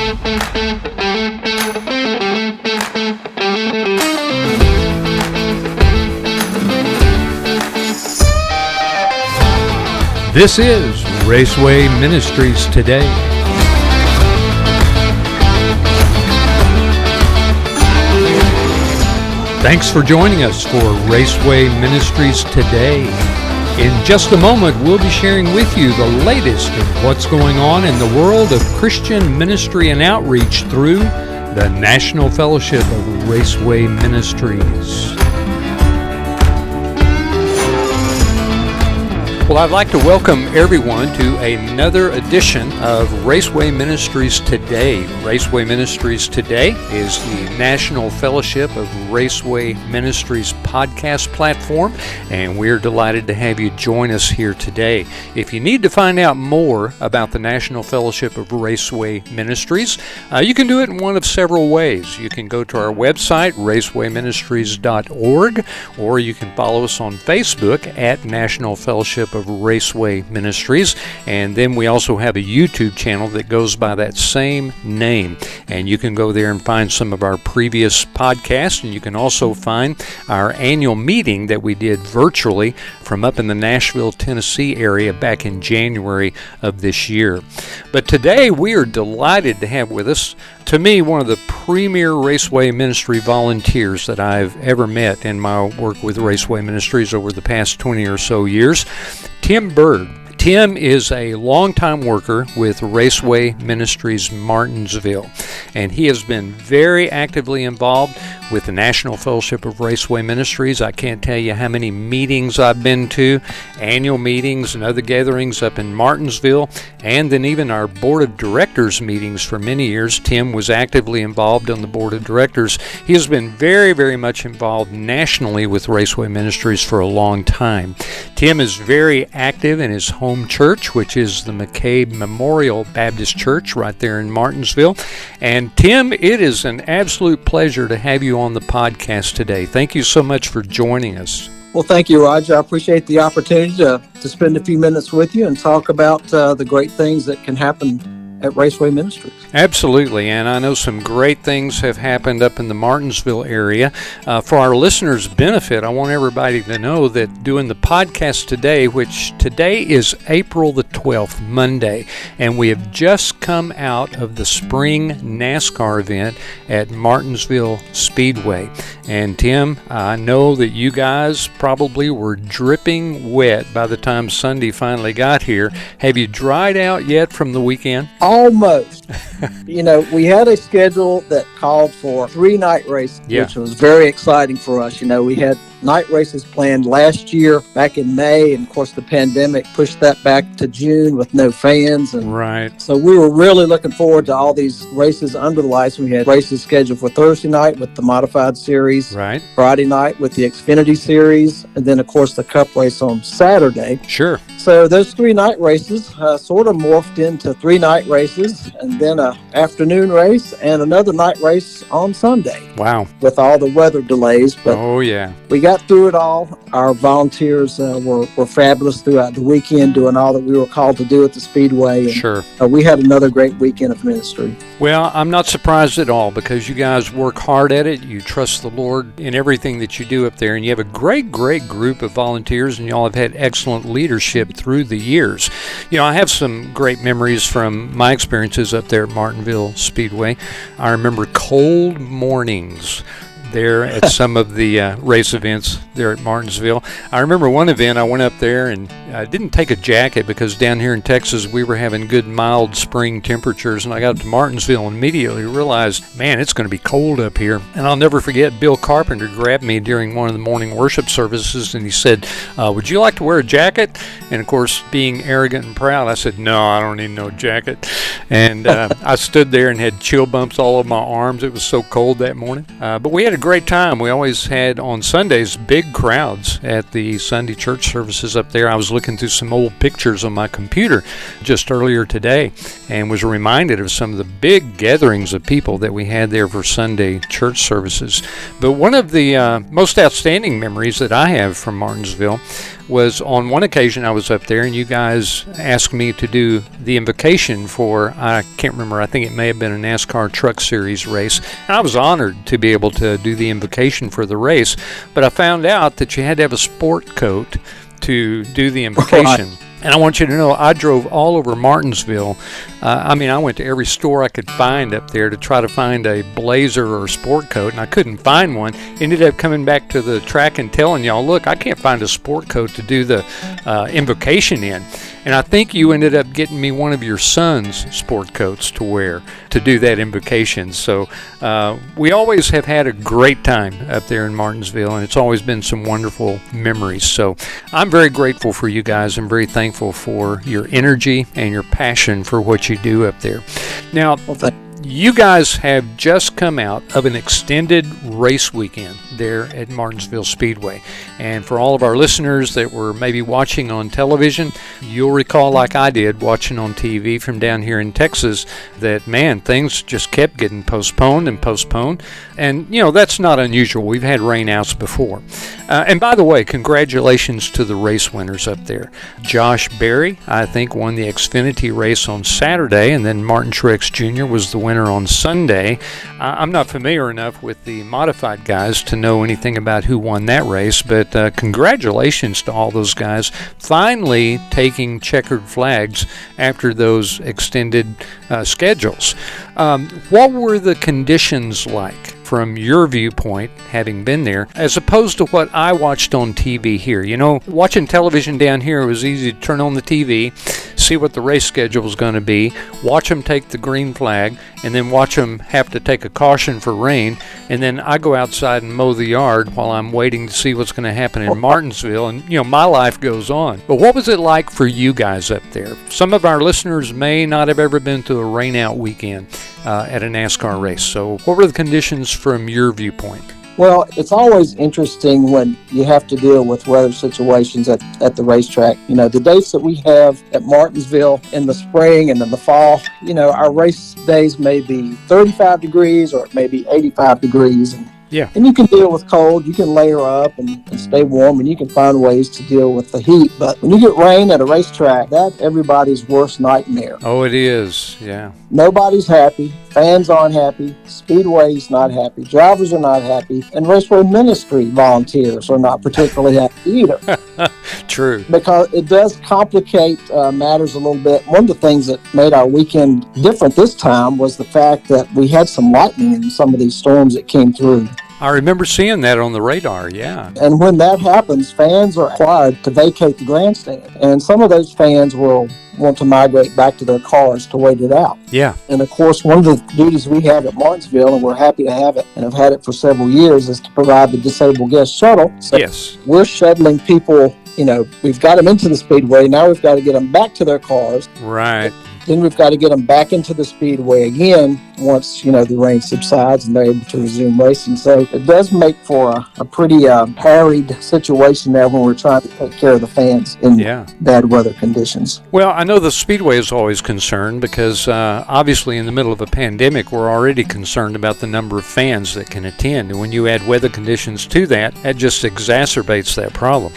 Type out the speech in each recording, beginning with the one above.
This is Raceway Ministries Today. Thanks for joining us for Raceway Ministries Today. In just a moment, we'll be sharing with you the latest of what's going on in the world of Christian ministry and outreach through the National Fellowship of Raceway Ministries. Well, I'd like to welcome everyone to another edition of Raceway Ministries Today. Raceway Ministries Today is the National Fellowship of Raceway Ministries podcast platform, and we're delighted to have you join us here today. If you need to find out more about the National Fellowship of Raceway Ministries, you can do it in one of several ways. You can go to our website, racewayministries.org, or you can follow us on Facebook at National Fellowship of Raceway Ministries, and then we also have a YouTube channel that goes by that same name, and you can go there and find some of our previous podcasts, and you can also find our annual meeting that we did virtually from up in the Nashville, Tennessee area back in January of this year. But today we are delighted to have with us, to me, one of the premier Raceway Ministry volunteers that I've ever met in my work with Raceway Ministries over the past 20 or so years, Tim Byrd. Tim is a longtime worker with Raceway Ministries Martinsville, and he has been very actively involved with the National Fellowship of Raceway Ministries. I can't tell you how many meetings I've been to, annual meetings and other gatherings up in Martinsville, and then even our Board of Directors meetings for many years. Tim was actively involved on the Board of Directors. He has been very, very much involved nationally with Raceway Ministries for a long time. Tim is very active in his home church, which is the McCabe Memorial Baptist Church right there in Martinsville. And Tim, it is an absolute pleasure to have you on the podcast today. Thank you so much for joining us. Well, thank you, Roger. I appreciate the opportunity to spend a few minutes with you and talk about the great things that can happen at Raceway Ministries. Absolutely, and I know some great things have happened up in the Martinsville area. For our listeners' benefit, I want everybody to know that doing the podcast today, which today is April the 12th, Monday, and we have just come out of the spring NASCAR event at Martinsville Speedway. And Tim, I know that you guys probably were dripping wet by the time Sunday finally got here. Have you dried out yet from the weekend? Almost. We had a schedule that called for 3 night races, which was very exciting for us. We had night races planned last year back in May, and of course the pandemic pushed that back to June with no fans. And right. So we were really looking forward to all these races under the lights. We had races scheduled for Thursday night with the Modified Series, right, Friday night with the Xfinity Series, and then of course the Cup race on Saturday. Sure. So those 3 night races sort of morphed into 3 night races, and then an afternoon race and another night race on Sunday. Wow. With all the weather delays. But oh, yeah. We got through it all. Our volunteers were fabulous throughout the weekend, doing all that we were called to do at the Speedway. And, sure. We had another great weekend of ministry. Well, I'm not surprised at all, because you guys work hard at it. You trust the Lord in everything that you do up there, and you have a great, great group of volunteers, and you all have had excellent leadership through the years. I have some great memories from my experiences up there at Martinsville Speedway. I remember cold mornings there at some of the race events there at Martinsville. I remember one event I went up there and I didn't take a jacket because down here in Texas we were having good mild spring temperatures, and I got to Martinsville and immediately realized, man, it's going to be cold up here. And I'll never forget, Bill Carpenter grabbed me during one of the morning worship services and he said, would you like to wear a jacket? And of course, being arrogant and proud, I said, no, I don't need no jacket. And I stood there and had chill bumps all over my arms. It was so cold that morning. But we had a great time. We always had on Sundays big crowds at the Sunday church services up there. I was looking through some old pictures on my computer just earlier today and was reminded of some of the big gatherings of people that we had there for Sunday church services. But one of the most outstanding memories that I have from Martinsville was on one occasion I was up there and you guys asked me to do the invocation for, I can't remember, I think it may have been a NASCAR Truck Series race. And I was honored to be able to do the invocation for the race, but I found out that you had to have a sport coat to do the invocation. And I want you to know, I drove all over Martinsville. I went to every store I could find up there to try to find a blazer or a sport coat, and I couldn't find one. Ended up coming back to the track and telling y'all, look, I can't find a sport coat to do the invocation in. And I think you ended up getting me one of your son's sport coats to wear to do that invocation. So we always have had a great time up there in Martinsville, and it's always been some wonderful memories. So I'm very grateful for you guys. I'm very thankful for your energy and your passion for what you do up there. Now, you guys have just come out of an extended race weekend there at Martinsville Speedway. And for all of our listeners that were maybe watching on television, you'll recall, like I did, watching on TV from down here in Texas, that, man, things just kept getting postponed and postponed. And, that's not unusual. We've had rainouts before. And by the way, congratulations to the race winners up there. Josh Berry, I think, won the Xfinity race on Saturday, and then Martin Truex Jr. was the winner on Sunday. I'm not familiar enough with the modified guys to know anything about who won that race, but congratulations to all those guys finally taking checkered flags after those extended schedules. What were the conditions like from your viewpoint, having been there, as opposed to what I watched on TV here? Watching television down here, it was easy to turn on the TV, see what the race schedule was going to be, watch them take the green flag, and then watch them have to take a caution for rain, and then I go outside and mow the yard while I'm waiting to see what's going to happen in Martinsville, and my life goes on. But what was it like for you guys up there? Some of our listeners may not have ever been to a rainout weekend at a NASCAR race. So what were the conditions from your viewpoint? Well, it's always interesting when you have to deal with weather situations at the racetrack. The dates that we have at Martinsville in the spring and in the fall, our race days may be 35 degrees or it may be 85 degrees. And you can deal with cold, you can layer up and stay warm, and you can find ways to deal with the heat. But when you get rain at a racetrack, that's everybody's worst nightmare. Oh, it is, yeah. Nobody's happy. Fans aren't happy. Speedway's not happy. Drivers are not happy. And Raceway Ministry volunteers are not particularly happy either. True. Because it does complicate matters a little bit. One of the things that made our weekend different this time was the fact that we had some lightning in some of these storms that came through. I remember seeing that on the radar, yeah. And when that happens, fans are required to vacate the grandstand. And some of those fans will want to migrate back to their cars to wait it out. Yeah. And of course, one of the duties we have at Martinsville, and we're happy to have it and have had it for several years, is to provide the disabled guest shuttle. So yes. We're shuttling people, we've got them into the Speedway. Now we've got to get them back to their cars. Right. Then we've got to get them back into the Speedway again once, the rain subsides and they're able to resume racing. So it does make for a pretty harried situation there when we're trying to take care of the fans in bad weather conditions. Well, I know the Speedway is always concerned because obviously in the middle of a pandemic, we're already concerned about the number of fans that can attend. And when you add weather conditions to that, that just exacerbates that problem.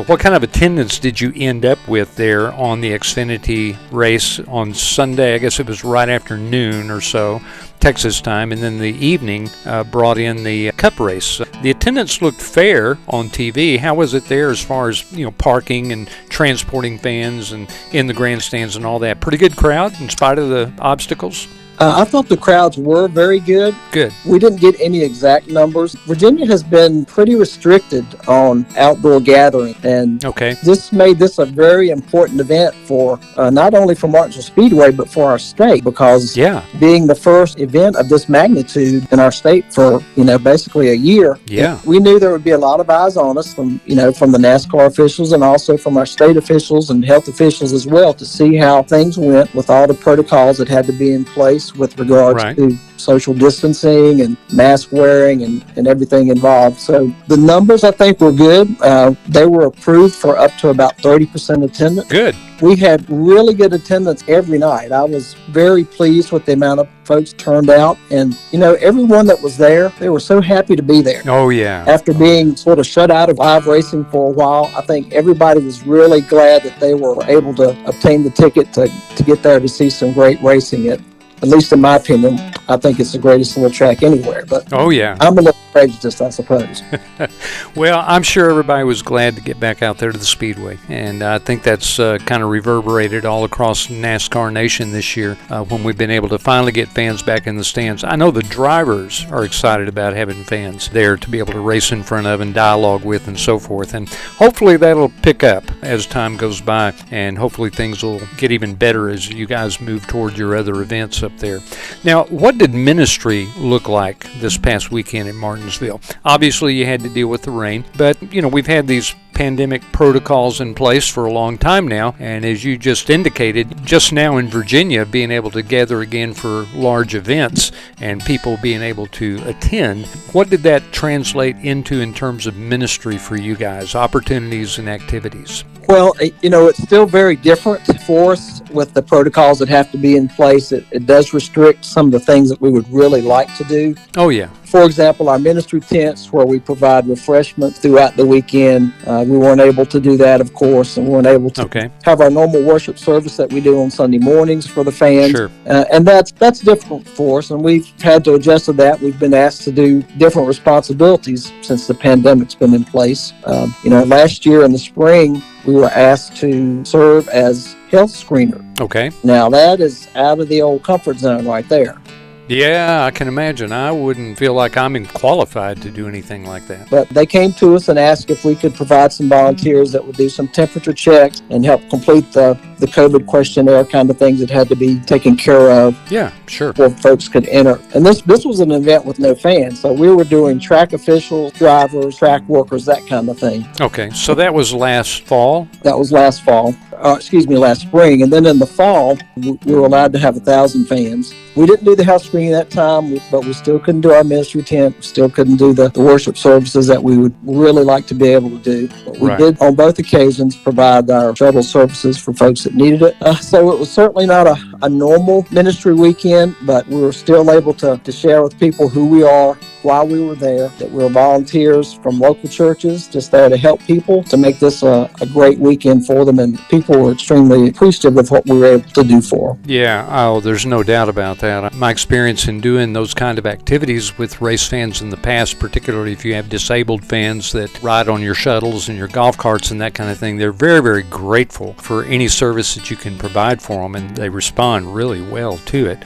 What kind of attendance did you end up with there on the Xfinity race on Sunday? I guess it was right after noon or so, Texas time, and then the evening brought in the Cup race. The attendance looked fair on TV. How was it there as far as parking and transporting fans and in the grandstands and all that? Pretty good crowd in spite of the obstacles? I thought the crowds were very good. Good. We didn't get any exact numbers. Virginia has been pretty restricted on outdoor gathering, and this made this a very important event for not only for Martinsville Speedway, but for our state, because being the first event of this magnitude in our state for, basically a year, we knew there would be a lot of eyes on us from the NASCAR officials and also from our state officials and health officials as well, to see how things went with all the protocols that had to be in place place with regards Right. to social distancing and mask wearing and everything involved. So the numbers, I think, were good. They were approved for up to about 30% attendance. Good. We had really good attendance every night. I was very pleased with the amount of folks turned out. And, everyone that was there, they were so happy to be there. Oh, yeah. After being sort of shut out of live racing for a while, I think everybody was really glad that they were able to obtain the ticket to get there to see some great racing. At least in my opinion, I think it's the greatest little track anywhere. But Oh, yeah. I'm a little prejudiced, I suppose. Well, I'm sure everybody was glad to get back out there to the Speedway, and I think that's kind of reverberated all across NASCAR Nation this year when we've been able to finally get fans back in the stands. I know the drivers are excited about having fans there to be able to race in front of and dialogue with and so forth, and hopefully that'll pick up as time goes by, and hopefully things will get even better as you guys move toward your other events up there. Now, what did ministry look like this past weekend in Martinsville? Obviously, you had to deal with the rain, but, we've had these pandemic protocols in place for a long time now, and as you just indicated, just now in Virginia, being able to gather again for large events and people being able to attend, what did that translate into in terms of ministry for you guys, opportunities and activities? Well, it's still very different for us with the protocols that have to be in place. It does restrict some of the things that we would really like to do. Oh, yeah. For example, our ministry tents where we provide refreshments throughout the weekend, we weren't able to do that, of course, and we weren't able to have our normal worship service that we do on Sunday mornings for the fans. Sure. And that's difficult for us, and we've had to adjust to that. We've been asked to do different responsibilities since the pandemic's been in place. Last year in the spring, we were asked to serve as health screener. Okay. Now, that is out of the old comfort zone right there. Yeah, I can imagine. I wouldn't feel like I'm qualified to do anything like that. But they came to us and asked if we could provide some volunteers that would do some temperature checks and help complete the COVID questionnaire kind of things that had to be taken care of. Yeah, sure. Before folks could enter. And this was an event with no fans. So we were doing track officials, drivers, track workers, that kind of thing. Okay, so that was last fall? That was last fall. Last spring. And then in the fall, we were allowed to have 1,000 fans. We didn't do the house screening that time, but we still couldn't do our ministry tent. We still couldn't do the worship services that we would really like to be able to do. But we did, on both occasions, provide our shuttle services for folks that needed it. So it was certainly not a normal ministry weekend, but we were still able to share with people who we are, while we were there, that we were volunteers from local churches just there to help people, to make this a great weekend for them, and people were extremely appreciative of what we were able to do for them. Yeah, there's no doubt about that. My experience in doing those kind of activities with race fans in the past, particularly if you have disabled fans that ride on your shuttles and your golf carts and that kind of thing, they're very, very grateful for any service that you can provide for them, and they respond really well to it.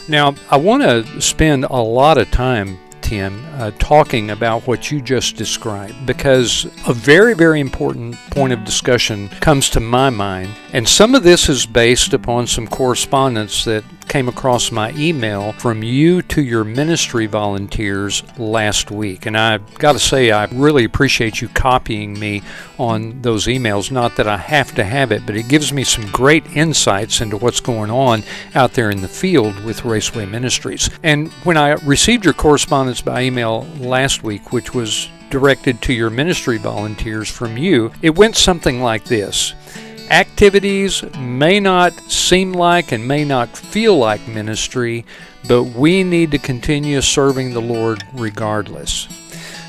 Now, I want to spend a lot of time, Tim, talking about what you just described, because a very, very important point of discussion comes to my mind, and some of this is based upon some correspondence that came across my email from you to your ministry volunteers last week. And I've got to say, I really appreciate you copying me on those emails. Not that I have to have it, but it gives me some great insights into what's going on out there in the field with Raceway Ministries. And when I received your correspondence by email last week, which was directed to your ministry volunteers from you, it went something like this. Activities may not seem like and may not feel like ministry, but we need to continue serving the Lord regardless.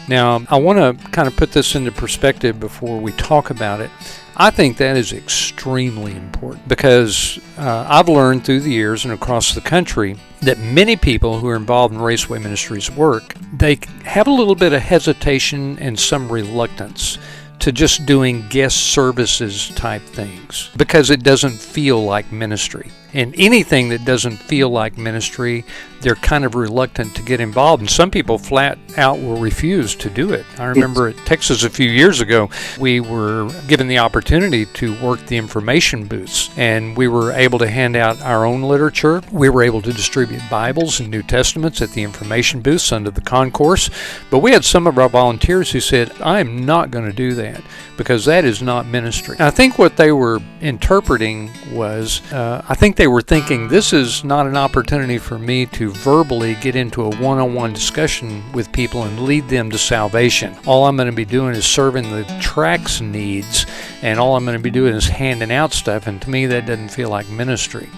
Now, I want to kind of put this into perspective before we talk about it. I think that is extremely important because I've learned through the years and across the country that many people who are involved in Raceway Ministries work, they have a little bit of hesitation and some reluctance to just doing guest services type things because it doesn't feel like ministry. And anything that doesn't feel like ministry, they're kind of reluctant to get involved. And some people flat out will refuse to do it. I remember at Texas a few years ago, we were given the opportunity to work the information booths. And we were able to hand out our own literature. We were able to distribute Bibles and New Testaments at the information booths under the concourse. But we had some of our volunteers who said, I'm not going to do that because that is not ministry. And I think what they were interpreting was, I think they were thinking, this is not an opportunity for me to verbally get into a one-on-one discussion with people and lead them to salvation. All I'm going to be doing is serving the track's needs, and all I'm going to be doing is handing out stuff, and to me that doesn't feel like ministry.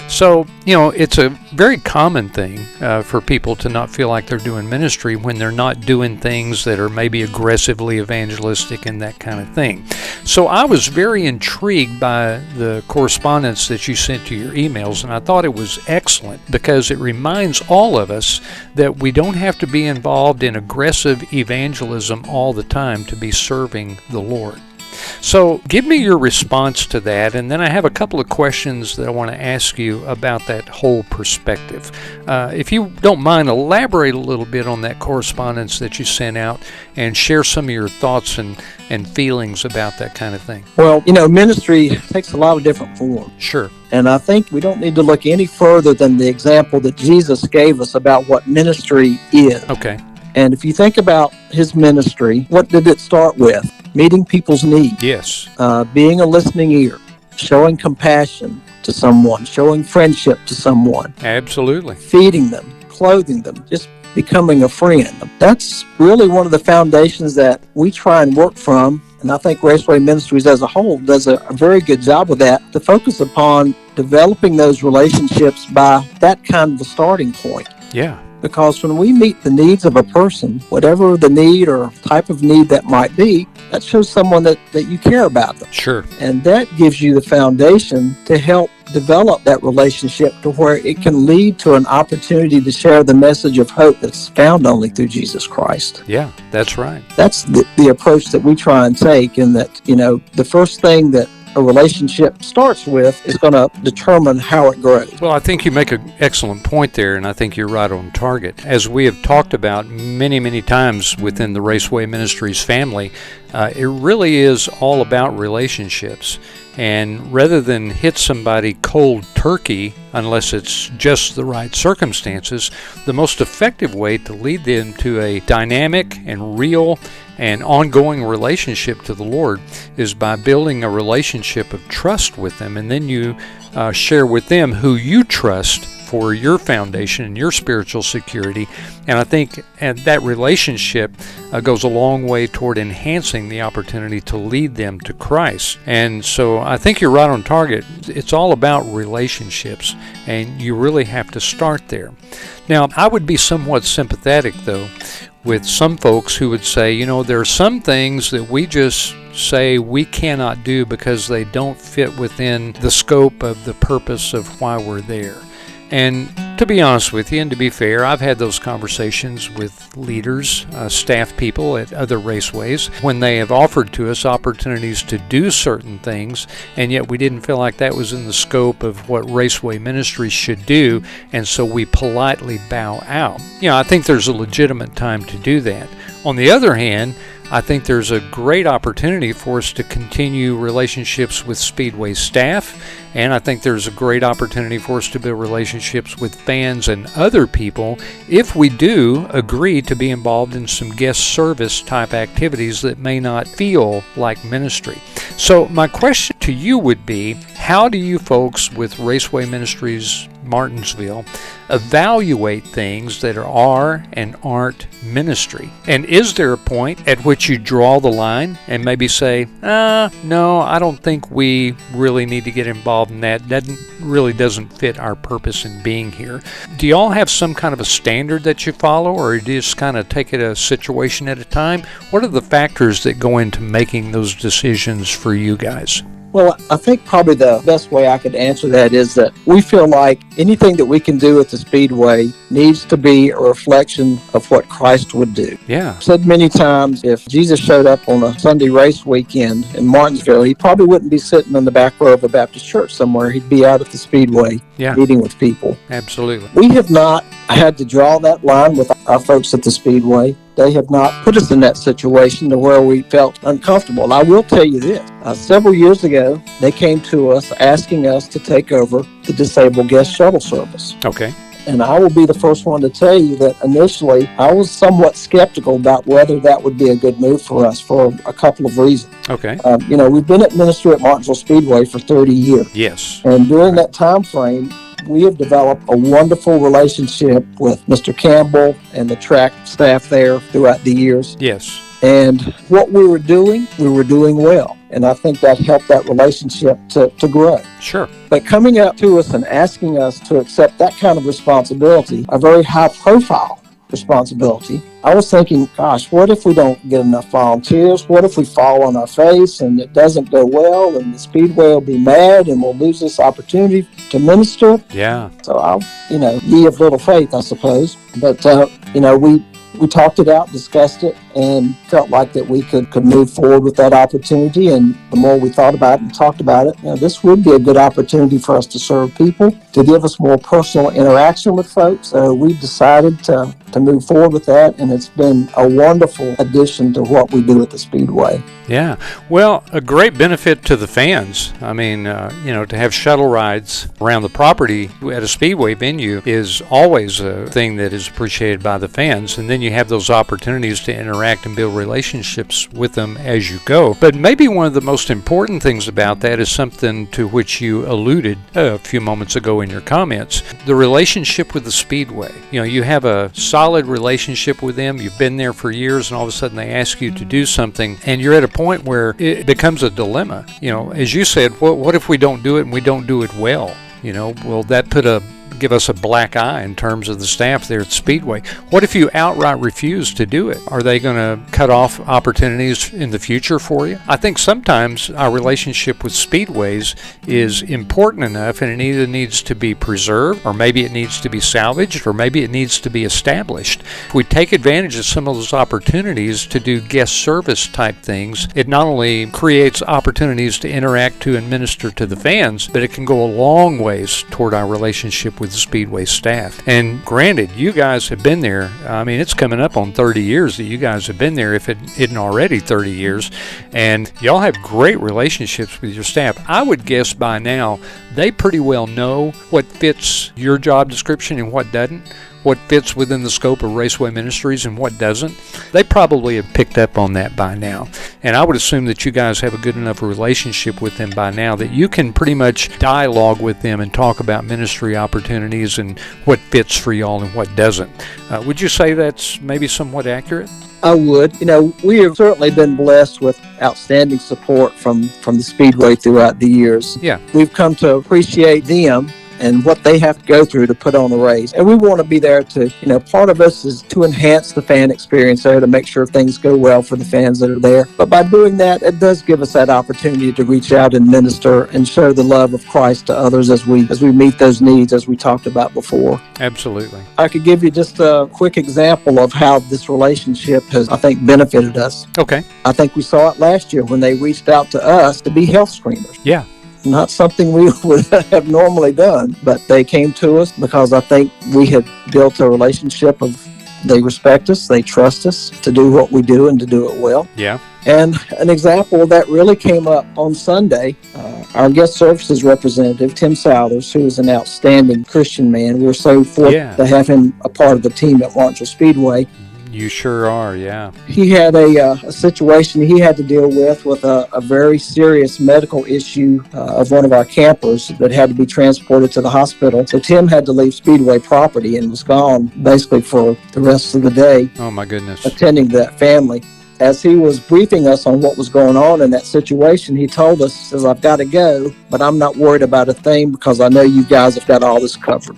So, it's a very common thing for people to not feel like they're doing ministry when they're not doing things that are maybe aggressively evangelistic and that kind of thing. So I was very intrigued by the correspondence that you sent to your emails, and I thought it was excellent because it reminds all of us that we don't have to be involved in aggressive evangelism all the time to be serving the Lord. So give me your response to that, and then I have a couple of questions that I want to ask you about that whole perspective. If you don't mind, elaborate a little bit on that correspondence that you sent out and share some of your thoughts and feelings about that kind of thing. Well, ministry takes a lot of different forms. Sure. And I think we don't need to look any further than the example that Jesus gave us about what ministry is. Okay. And if you think about his ministry, what did it start with? Meeting people's needs. Yes. Being a listening ear, showing compassion to someone, showing friendship to someone. Absolutely. Feeding them, clothing them, just becoming a friend. That's really one of the foundations that we try and work from. And I think Raceway Ministries as a whole does a very good job of that, to focus upon developing those relationships by that kind of a starting point. Yeah. Because when we meet the needs of a person, whatever the need or type of need that might be, that shows someone that you care about them. Sure. And that gives you the foundation to help develop that relationship to where it can lead to an opportunity to share the message of hope that's found only through Jesus Christ. Yeah, that's right. That's the approach that we try and take, and that, the first thing that a relationship starts with is going to determine how it grows. Well, I think you make an excellent point there, and I think you're right on target. As we have talked about many, many times within the Raceway Ministries family, it really is all about relationships. And rather than hit somebody cold turkey, unless it's just the right circumstances, the most effective way to lead them to a dynamic and real and ongoing relationship to the Lord is by building a relationship of trust with them, and then you share with them who you trust for your foundation and your spiritual security. And I think that relationship goes a long way toward enhancing the opportunity to lead them to Christ. And so I think you're right on target. It's all about relationships, and you really have to start there. Now, I would be somewhat sympathetic, though, with some folks who would say, there are some things that we just say we cannot do because they don't fit within the scope of the purpose of why we're there. And to be honest with you, and to be fair, I've had those conversations with leaders, staff people at other raceways, when they have offered to us opportunities to do certain things, and yet we didn't feel like that was in the scope of what Raceway Ministries should do, and so we politely bow out. I think there's a legitimate time to do that. On the other hand, I think there's a great opportunity for us to continue relationships with Speedway staff, and I think there's a great opportunity for us to build relationships with fans and other people if we do agree to be involved in some guest service type activities that may not feel like ministry. So my question to you would be, how do you folks with Raceway Ministries Martinsville evaluate things that are and aren't ministry? And is there a point at which you draw the line and maybe say, no, I don't think we really need to get involved in that. That really doesn't fit our purpose in being here. Do you all have some kind of a standard that you follow, or do you just kind of take it a situation at a time? What are the factors that go into making those decisions for you guys? Well, I think probably the best way I could answer that is that we feel like anything that we can do at the Speedway needs to be a reflection of what Christ would do. Yeah. I've said many times, if Jesus showed up on a Sunday race weekend in Martinsville, he probably wouldn't be sitting in the back row of a Baptist church somewhere. He'd be out at the Speedway meeting with people. Absolutely. We have not had to draw that line with our folks at the Speedway. They have not put us in that situation to where we felt uncomfortable. And I will tell you this. Several years ago, they came to us asking us to take over the disabled guest shuttle service. Okay. And I will be the first one to tell you that initially I was somewhat skeptical about whether that would be a good move for us for a couple of reasons. Okay. We've been at ministry at Martinsville Speedway for 30 years. Yes. And during that time frame, we have developed a wonderful relationship with Mr. Campbell and the track staff there throughout the years. Yes. And what we were doing well. And I think that helped that relationship to grow. Sure. But coming up to us and asking us to accept that kind of responsibility, a very high profile responsibility, I was thinking, gosh, what if we don't get enough volunteers? What if we fall on our face and it doesn't go well and the Speedway will be mad and we'll lose this opportunity to minister? Yeah. So I'll, ye of little faith, I suppose. But, we talked it out, discussed it, and felt like that we could move forward with that opportunity. And the more we thought about it and talked about it, this would be a good opportunity for us to serve people, to give us more personal interaction with folks. So we decided to move forward with that, and it's been a wonderful addition to what we do at the Speedway. Yeah. Well, a great benefit to the fans. I mean, to have shuttle rides around the property at a Speedway venue is always a thing that is appreciated by the fans. And then you have those opportunities to interact and build relationships with them as you go. But maybe one of the most important things about that is something to which you alluded a few moments ago in your comments, the relationship with the Speedway. You have a solid relationship with them. You've been there for years, and all of a sudden they ask you to do something, and you're at a point where it becomes a dilemma. As you said, what if we don't do it and we don't do it well? Will that give us a black eye in terms of the staff there at Speedway? What if you outright refuse to do it? Are they going to cut off opportunities in the future for you? I think sometimes our relationship with Speedways is important enough, and it either needs to be preserved, or maybe it needs to be salvaged, or maybe it needs to be established. If we take advantage of some of those opportunities to do guest service type things, it not only creates opportunities to interact to and minister to the fans, but it can go a long ways toward our relationship with the Speedway staff. And granted, you guys have been there. I mean, it's coming up on 30 years that you guys have been there, if it isn't already 30 years. And y'all have great relationships with your staff. I would guess by now they pretty well know what fits your job description and what doesn't, what fits within the scope of Raceway Ministries and what doesn't. They probably have picked up on that by now. And I would assume that you guys have a good enough relationship with them by now that you can pretty much dialogue with them and talk about ministry opportunities and what fits for y'all and what doesn't. Would you say that's maybe somewhat accurate? I would. We have certainly been blessed with outstanding support from the Speedway throughout the years. Yeah. We've come to appreciate them and what they have to go through to put on a race. And we want to be there to, part of us is to enhance the fan experience there, to make sure things go well for the fans that are there. But by doing that, it does give us that opportunity to reach out and minister and show the love of Christ to others as we meet those needs, as we talked about before. Absolutely. I could give you just a quick example of how this relationship has, I think, benefited us. Okay. I think we saw it last year when they reached out to us to be health screeners. Yeah. Not something we would have normally done, but they came to us because I think we had built a relationship of they respect us, they trust us to do what we do and to do it well. Yeah. And an example that really came up on Sunday, our guest services representative, Tim Southers, who is an outstanding Christian man. We're so fortunate to have him a part of the team at Martinsville Speedway. You sure are, yeah. He had a situation he had to deal with a very serious medical issue of one of our campers that had to be transported to the hospital. So Tim had to leave Speedway property and was gone basically for the rest of the day. Oh, my goodness. Attending that family. As he was briefing us on what was going on in that situation, he told us, says, I've got to go, but I'm not worried about a thing because I know you guys have got all this covered.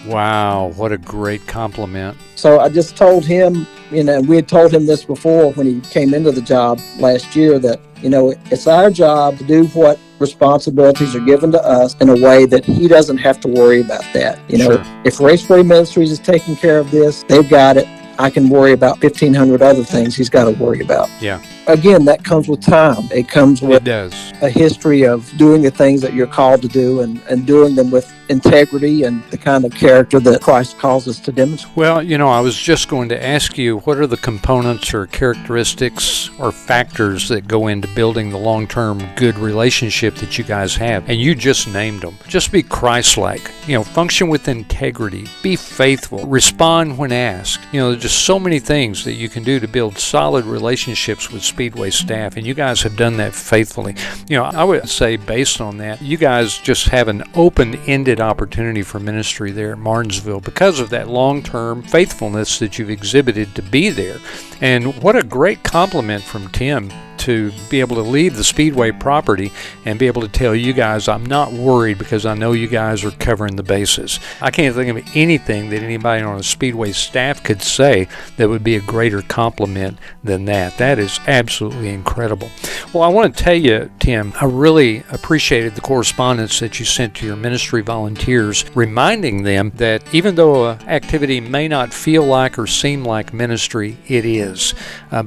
Wow, what a great compliment. So I just told him, we had told him this before when he came into the job last year that, it's our job to do what responsibilities are given to us in a way that he doesn't have to worry about that. Sure. If Raceway Ministries is taking care of this, they've got it. I can worry about 1,500 other things he's got to worry about. Yeah. Again, that comes with time. It comes with a history of doing the things that you're called to do and doing them with integrity and the kind of character that Christ calls us to demonstrate. Well, I was just going to ask you, what are the components or characteristics or factors that go into building the long-term good relationship that you guys have? And you just named them. Just be Christ-like, function with integrity, be faithful, respond when asked. There's just so many things that you can do to build solid relationships with Speedway staff, and you guys have done that faithfully. I would say based on that, you guys just have an open-ended opportunity for ministry there at Martinsville because of that long-term faithfulness that you've exhibited to be there. And what a great compliment from Tim to be able to leave the Speedway property and be able to tell you guys, I'm not worried because I know you guys are covering the bases. I can't think of anything that anybody on a Speedway staff could say that would be a greater compliment than that. That is absolutely incredible. Well, I want to tell you, Tim, I really appreciated the correspondence that you sent to your ministry volunteers, reminding them that even though an activity may not feel like or seem like ministry, it is,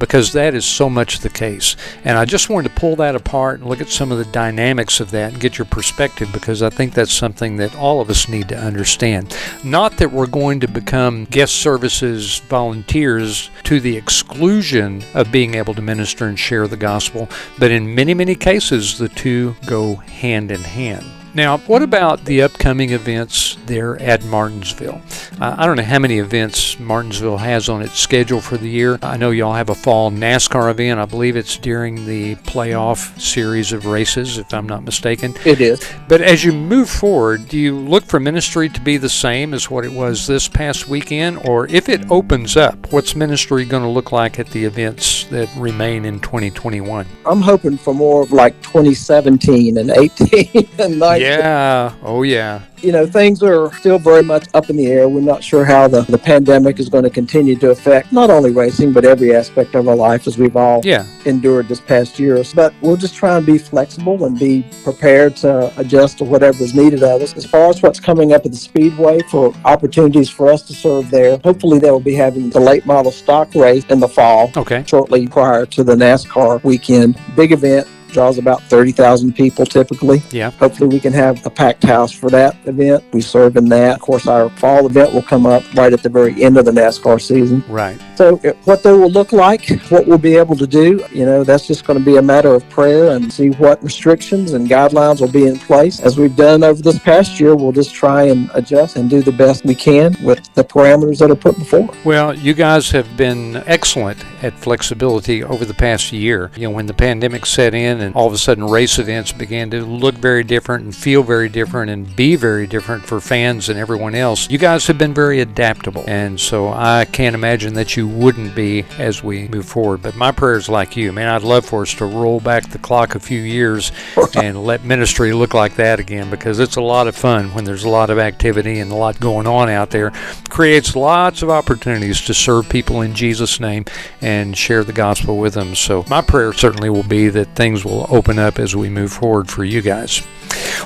because that is so much the case. And I just wanted to pull that apart and look at some of the dynamics of that and get your perspective, because I think that's something that all of us need to understand. Not that we're going to become guest services volunteers to the exclusion of being able to minister and share the gospel, but in many, many cases, the two go hand in hand. Now, what about the upcoming events there at Martinsville? I don't know how many events Martinsville has on its schedule for the year. I know y'all have a fall NASCAR event. I believe it's during the playoff series of races, if I'm not mistaken. It is. But as you move forward, do you look for ministry to be the same as what it was this past weekend? Or if it opens up, what's ministry going to look like at the events that remain in 2021? I'm hoping for more of like 2017 and 18 and 19. Yeah. Oh, yeah. Things are still very much up in the air. We're not sure how the pandemic is going to continue to affect not only racing, but every aspect of our life, as we've all endured this past year. But we'll just try and be flexible and be prepared to adjust to whatever is needed of us. As far as what's coming up at the Speedway for opportunities for us to serve there, hopefully they will be having the late model stock race in the fall, shortly prior to the NASCAR weekend. Big event. Draws about 30,000 people typically. Yeah. Hopefully we can have a packed house for that event. We serve in that. Of course, our fall event will come up right at the very end of the NASCAR season. Right. So what they will look like, what we'll be able to do, that's just going to be a matter of prayer and see what restrictions and guidelines will be in place. As we've done over this past year, we'll just try and adjust and do the best we can with the parameters that are put before. Well, you guys have been excellent at flexibility over the past year. When the pandemic set in, and all of a sudden race events began to look very different and feel very different and be very different for fans and everyone else. You guys have been very adaptable, and so I can't imagine that you wouldn't be as we move forward. But my prayer is like you. Man, I'd love for us to roll back the clock a few years and let ministry look like that again, because it's a lot of fun when there's a lot of activity and a lot going on out there. Creates lots of opportunities to serve people in Jesus' name and share the gospel with them. So my prayer certainly will be that things will open up as we move forward for you guys.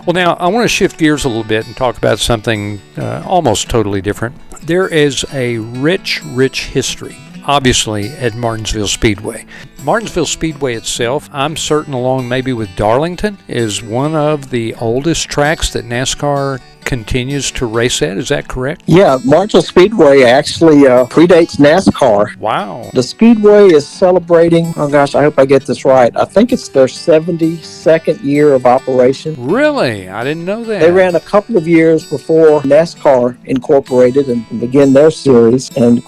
Well, now I want to shift gears a little bit and talk about something almost totally different. There is a rich history, obviously, at Martinsville Speedway. Martinsville Speedway itself, I'm certain, along maybe with Darlington, is one of the oldest tracks that NASCAR continues to race at. Is that correct? Yeah, Martinsville Speedway actually predates NASCAR. Wow. The Speedway is celebrating, I hope I get this right, I think it's their 72nd year of operation. Really? I didn't know that. They ran a couple of years before NASCAR incorporated and began their series. And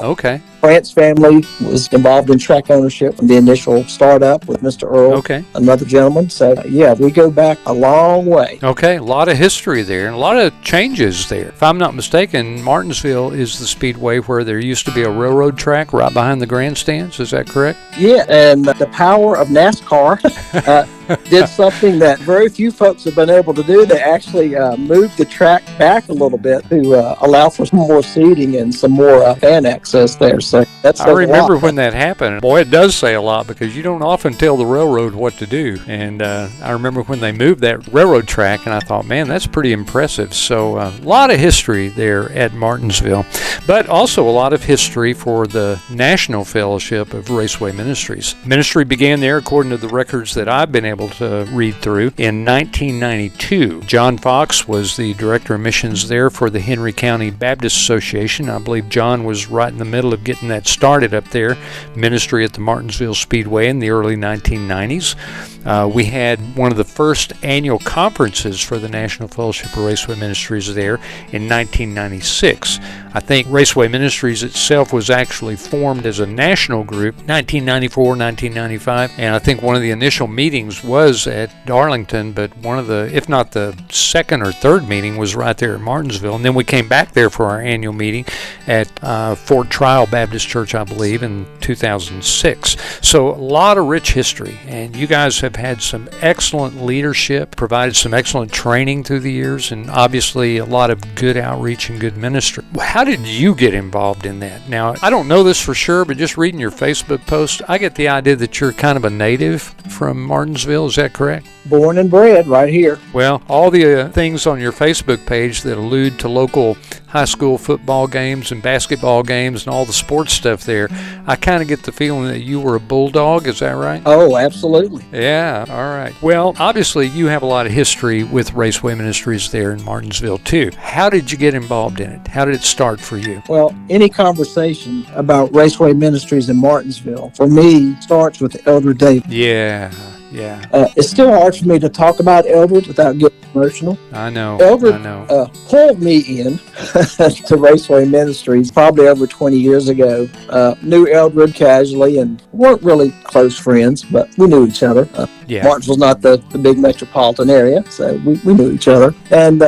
France family was involved in track ownership from the initial startup with Mr. Earl, another gentleman. So, we go back a long way. Okay, a lot of history there and a lot of changes there. If I'm not mistaken, Martinsville is the speedway where there used to be a railroad track right behind the grandstands. Is that correct? Yeah, and the power of NASCAR did something that very few folks have been able to do. They actually moved the track back a little bit to allow for some more seating and some more fan access there. So that's I remember when that happened. Boy, it does say a lot, because you don't often tell the railroad what to do. And I remember when they moved that railroad track, and I thought, man, that's pretty impressive. So a lot of history there at Martinsville, but also a lot of history for the National Fellowship of Raceway Ministries. Ministry began there, according to the records that I've been able able to read through. In 1992, John Fox was the director of missions there for the Henry County Baptist Association. I believe John was right in the middle of getting that started up there, ministry at the Martinsville Speedway in the early 1990s. We had one of the first annual conferences for the National Fellowship of Raceway Ministries there in 1996. I think Raceway Ministries itself was actually formed as a national group 1994, 1995, and I think one of the initial meetings was at Darlington, but one of the, if not the second or third meeting, was right there at Martinsville. And then we came back there for our annual meeting at Fort Trial Baptist Church, I believe, in 2006. So a lot of rich history, and you guys have had some excellent leadership, provided some excellent training through the years, and obviously a lot of good outreach and good ministry. How did you get involved in that? Now, I don't know this for sure, but just reading your Facebook post, I get the idea that you're kind of a native from Martinsville. Is that correct? Born and bred right here. Well, all the things on your Facebook page that allude to local high school football games and basketball games and all the sports stuff there, I kind of get the feeling that you were a bulldog. Is that right? Oh, absolutely. Yeah, all right. Well, obviously you have a lot of history with Raceway Ministries there in Martinsville too. How did you get involved in it? How did it start for you? Well, any conversation about Raceway Ministries in Martinsville, for me, starts with Eldred Davis. Yeah. It's still hard for me to talk about Eldred without getting emotional. I know. Eldred pulled me in to Raceway Ministries probably over 20 years ago. Knew Eldred casually and weren't really close friends, but we knew each other. Martinsville's not the big metropolitan area, so we knew each other. And,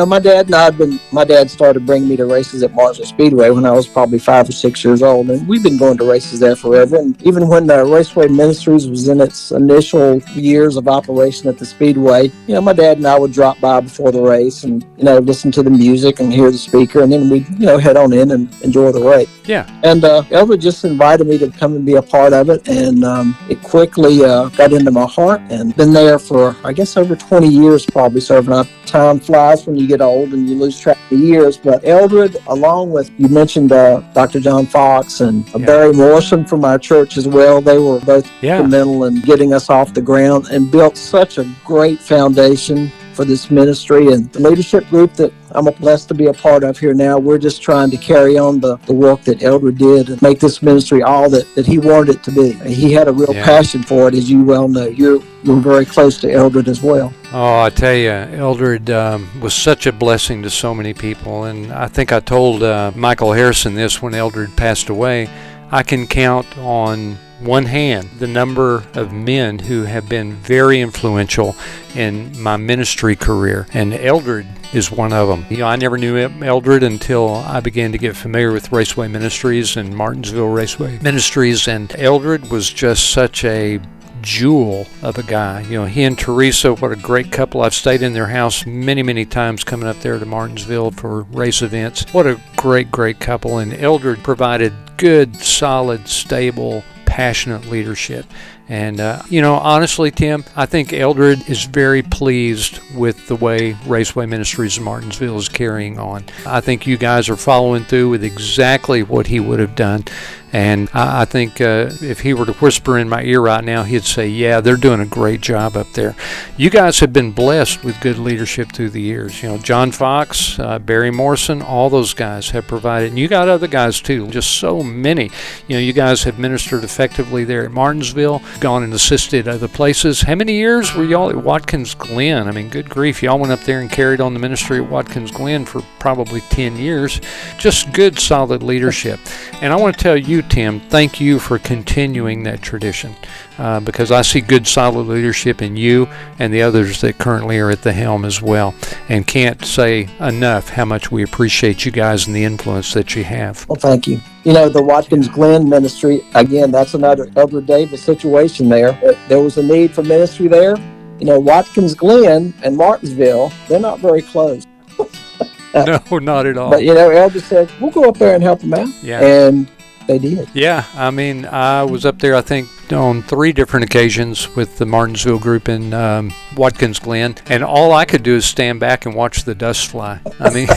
my dad started bringing me to races at Martinsville Speedway when I was probably 5 or 6 years old. And we've been going to races there forever. And even when Raceway Ministries was in its initial years of operation at the Speedway, my dad and I would drop by before the race and, listen to the music and hear the speaker. And then we'd, head on in and enjoy the race. Yeah. And Eldred just invited me to come and be a part of it. And it quickly got into my heart. And been there for, I guess, over 20 years probably serving up. Time flies when you get old and you lose track of years. But Eldred, along with, you mentioned Dr. John Fox and Barry Morrison from our church as well, they were both instrumental in getting us off the ground and built such a great foundation for this ministry. And the leadership group that I'm blessed to be a part of here now, we're just trying to carry on the work that Eldred did and make this ministry all that he wanted it to be. He had a real passion for it, as you well know. You're very close to Eldred as well. Oh, I tell you, Eldred was such a blessing to so many people. And I think I told Michael Harrison this when Eldred passed away. I can count on one hand the number of men who have been very influential in my ministry career, and Eldred is one of them. I never knew Eldred until I began to get familiar with Raceway Ministries and Martinsville Raceway Ministries, and Eldred was just such a jewel of a guy. He and Teresa, what a great couple. I've stayed in their house many, many times coming up there to Martinsville for race events. What a great couple. And Eldred provided good, solid, stable, passionate leadership. And, honestly, Tim, I think Eldred is very pleased with the way Raceway Ministries of Martinsville is carrying on. I think you guys are following through with exactly what he would have done. And I think if he were to whisper in my ear right now, he'd say, yeah, they're doing a great job up there. You guys have been blessed with good leadership through the years. John Fox, Barry Morrison, all those guys have provided. And you got other guys, too, just so many. You guys have ministered effectively there at Martinsville, gone and assisted other places. How many years were y'all at Watkins Glen? I mean, good grief, y'all went up there and carried on the ministry at Watkins Glen for probably 10 years. Just good, solid leadership. And I want to tell you, Tim, thank you for continuing that tradition because I see good, solid leadership in you and the others that currently are at the helm as well, and can't say enough how much we appreciate you guys and the influence that you have. Well, thank you. The Watkins Glen ministry, again, that's another Eldred Davis situation there. There was a need for ministry there. Watkins Glen and Martinsville, they're not very close. No, not at all. But, Eldred said, we'll go up there and help them out. Yeah. And they did. Yeah, I mean, I was up there, I think, on 3 different occasions with the Martinsville group in Watkins Glen, and all I could do is stand back and watch the dust fly. I mean,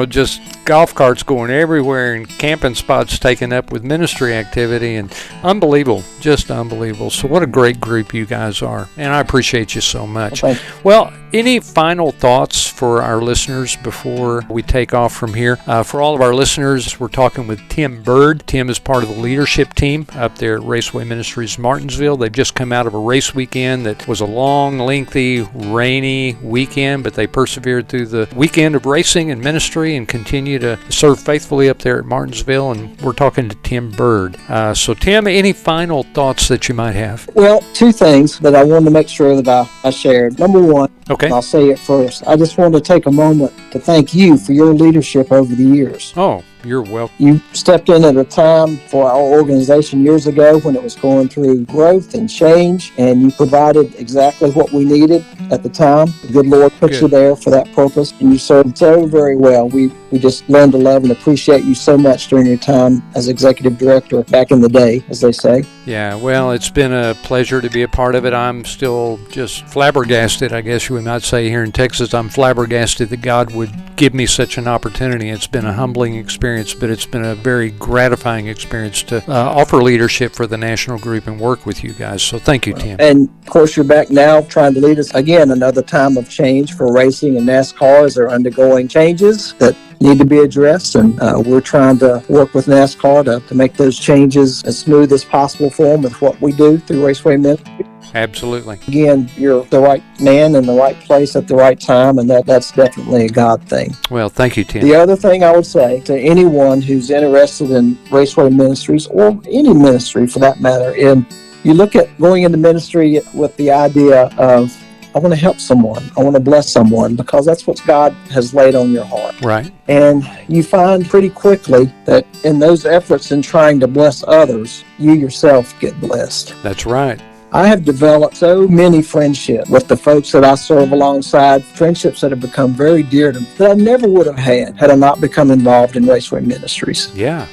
just golf carts going everywhere and camping spots taken up with ministry activity, and unbelievable, just unbelievable. So what a great group you guys are, and I appreciate you so much. Well, any final thoughts for our listeners before we take off from here? For all of our listeners, we're talking with Tim Byrd. Tim is part of the leadership team up there at Raceway Ministries Martinsville. They've just come out of a race weekend that was a long, lengthy, rainy weekend, but they persevered through the weekend of racing and ministry and continue to serve faithfully up there at Martinsville. And we're talking to Tim Byrd. So Tim, any final thoughts that you might have? Well, two things that I wanted to make sure that I shared. Number one, okay, I'll say it first. I just wanted to take a moment to thank you for your leadership over the years. Oh, you're welcome. You stepped in at a time for our organization years ago when it was going through growth and change, and you provided exactly what we needed at the time. The good Lord put you there for that purpose, and you served so very well. We just learned to love and appreciate you so much during your time as executive director back in the day, as they say. Yeah, well, it's been a pleasure to be a part of it. I'm still just flabbergasted, I guess you might say. Here in Texas, I'm flabbergasted that God would give me such an opportunity. It's been a humbling experience, but it's been a very gratifying experience to offer leadership for the national group and work with you guys. So thank you, Tim. And of course, you're back now trying to lead us again, another time of change for racing and NASCAR as they're undergoing changes that need to be addressed, and we're trying to work with NASCAR to make those changes as smooth as possible for them with what we do through Raceway Ministries. Absolutely. Again, you're the right man in the right place at the right time, and that's definitely a God thing. Well, thank you, Tim. The other thing I would say to anyone who's interested in Raceway Ministries, or any ministry for that matter, and you look at going into ministry with the idea of, I want to help someone, I want to bless someone, because that's what God has laid on your heart. Right. And you find pretty quickly that in those efforts in trying to bless others, you yourself get blessed. That's right. I have developed so many friendships with the folks that I serve alongside, friendships that have become very dear to me that I never would have had I not become involved in Raceway Ministries. Yeah.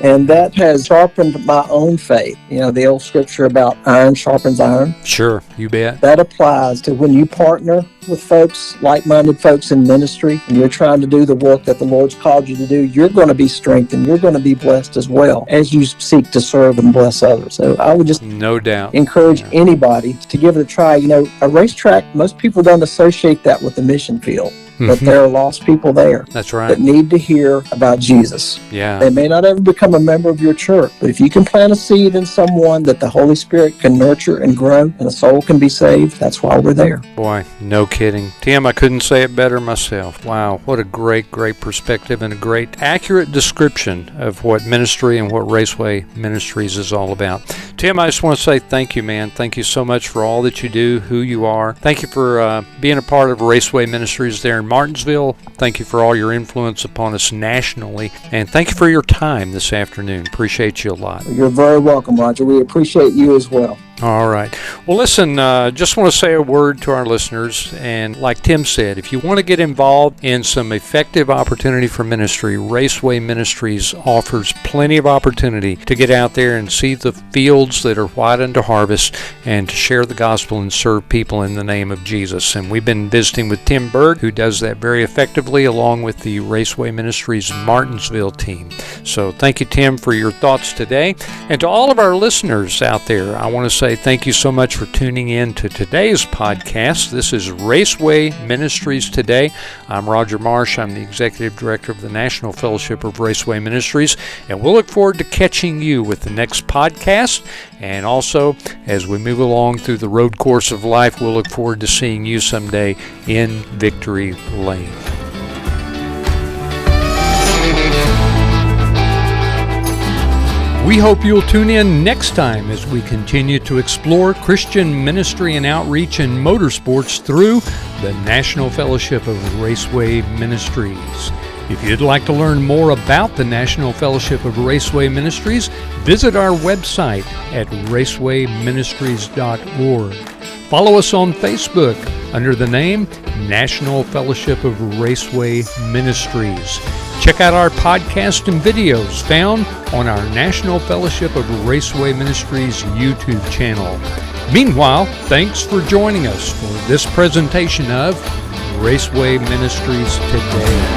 And that has sharpened my own faith. You know, the old scripture about iron sharpens iron. Sure, you bet. That applies to when you partner with folks, like-minded folks in ministry, and you're trying to do the work that the Lord's called you to do. You're going to be strengthened. You're going to be blessed as well as you seek to serve and bless others. So I would just no doubt encourage anybody to give it a try. You know, a racetrack, most people don't associate that with the mission field. But there are lost people there. That's right. That need to hear about Jesus. Yeah. They may not ever become a member of your church, but if you can plant a seed in someone that the Holy Spirit can nurture and grow, and a soul can be saved, that's why we're there. Boy, no kidding. Tim, I couldn't say it better myself. Wow, what a great, great perspective and a great, accurate description of what ministry and what Raceway Ministries is all about. Tim, I just want to say thank you, man. Thank you so much for all that you do, who you are. Thank you for being a part of Raceway Ministries there in Martinsville. Thank you for all your influence upon us nationally. And thank you for your time this afternoon. Appreciate you a lot. You're very welcome, Roger. We appreciate you as well. All right. Well, listen, just want to say a word to our listeners. And like Tim said, if you want to get involved in some effective opportunity for ministry, Raceway Ministries offers plenty of opportunity to get out there and see the fields that are white unto harvest and to share the gospel and serve people in the name of Jesus. And we've been visiting with Tim Byrd, who does that very effectively, along with the Raceway Ministries Martinsville team. So thank you, Tim, for your thoughts today. And to all of our listeners out there, I want to say thank you so much for tuning in to today's podcast. This is Raceway Ministries Today. I'm Roger Marsh. I'm the Executive Director of the National Fellowship of Raceway Ministries, and we'll look forward to catching you with the next podcast. And also, as we move along through the road course of life, we'll look forward to seeing you someday in Victory Lane. We hope you'll tune in next time as we continue to explore Christian ministry and outreach in motorsports through the National Fellowship of Raceway Ministries. If you'd like to learn more about the National Fellowship of Raceway Ministries, visit our website at racewayministries.org. Follow us on Facebook under the name National Fellowship of Raceway Ministries. Check out our podcast and videos found on our National Fellowship of Raceway Ministries YouTube channel. Meanwhile, thanks for joining us for this presentation of Raceway Ministries Today.